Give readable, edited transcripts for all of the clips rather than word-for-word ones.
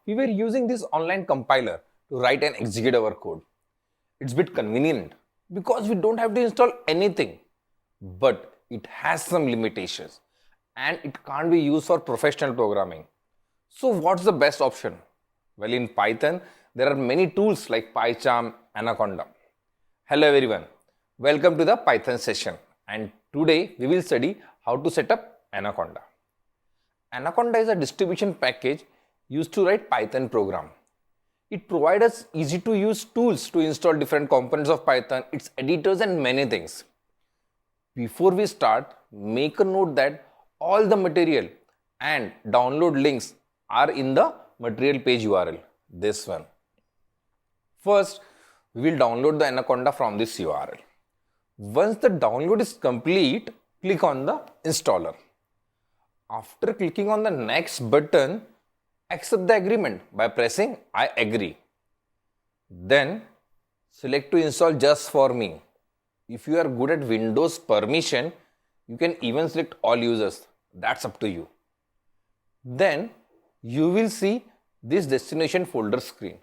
we were using this online compiler to write and execute our code. It's a bit convenient because we don't have to install anything, but it has some limitations and it can't be used for professional programming. So what's the best option? Well, in Python, there are many tools like PyCharm, Anaconda. Hello everyone, welcome to the Python session, and today we will study how to set up Anaconda. Anaconda is a distribution package used to write Python program. It provides us easy to use tools to install different components of Python, its editors and many things. Before we start, make a note that all the material and download links are in the material page URL, this one. First, we will download the Anaconda from this URL. Once the download is complete, click on the installer. After clicking on the next button, accept the agreement by pressing I agree. Then select to install just for me. If you are good at Windows permission, you can even select all users. That's up to you. Then you will see this destination folder screen.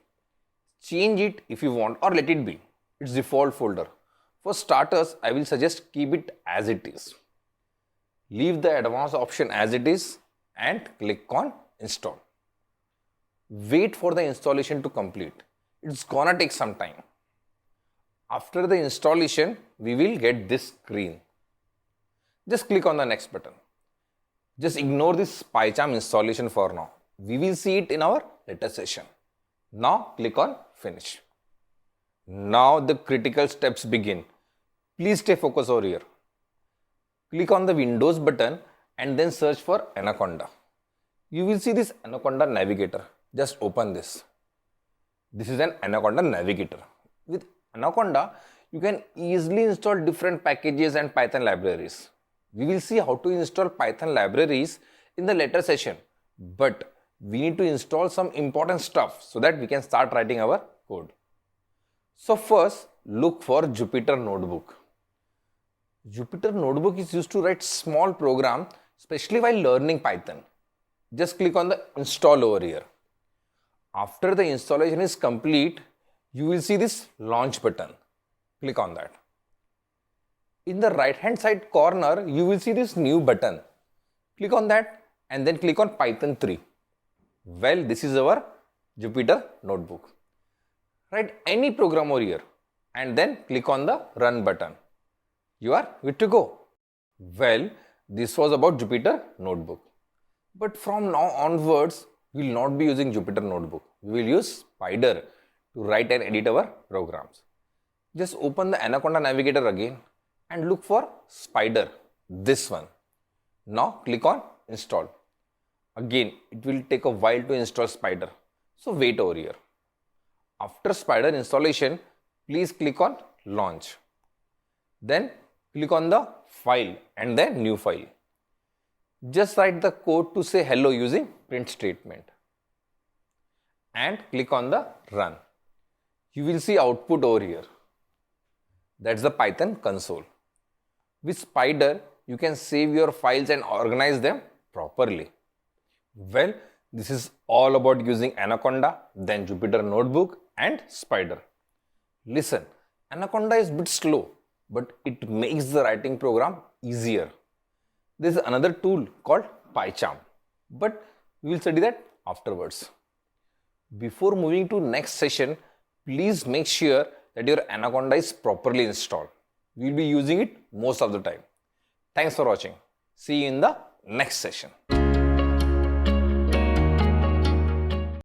Change it if you want or let it be. It's default folder. For starters, I will suggest keep it as it is. Leave the advanced option as it is and click on install. Wait for the installation to complete. It's gonna take some time. After the installation, we will get this screen. Just click on the next button. Just ignore this PyCharm installation for now. We will see it in our later session. Now click on finish. Now the critical steps begin. Please stay focused over here. Click on the Windows button and then search for Anaconda. You will see this Anaconda navigator. Just open this. This is an Anaconda navigator. With Anaconda, you can easily install different packages and Python libraries. We will see how to install Python libraries in the later session, but we need to install some important stuff so that we can start writing our code. So first, look for Jupyter Notebook. Jupyter Notebook is used to write small programs, especially while learning Python. Just click on the install over here. After the installation is complete, you will see this launch button. Click on that. In the right hand side corner, you will see this new button. Click on that and then click on Python 3. Well, this is our Jupyter Notebook. Write any program over here and then click on the run button. You are good to go. Well, this was about Jupyter Notebook. But from now onwards, we will not be using Jupyter Notebook. We will use Spyder to write and edit our programs. Just open the Anaconda navigator again and look for Spyder, this one. Now click on install. Again, it will take a while to install Spyder, so wait over here. After Spyder installation, please click on launch. Then click on the file and then new file. Just write the code to say hello using print statement. And click on the run. You will see output over here. That's the Python console. With Spyder, you can save your files and organize them properly. Well, this is all about using Anaconda, then Jupyter Notebook and Spyder. Listen, Anaconda is a bit slow, but it makes the writing program easier. There is another tool called PyCharm, but we will study that afterwards. Before moving to next session, please make sure that your Anaconda is properly installed. We will be using it most of the time. Thanks for watching. See you in the next session.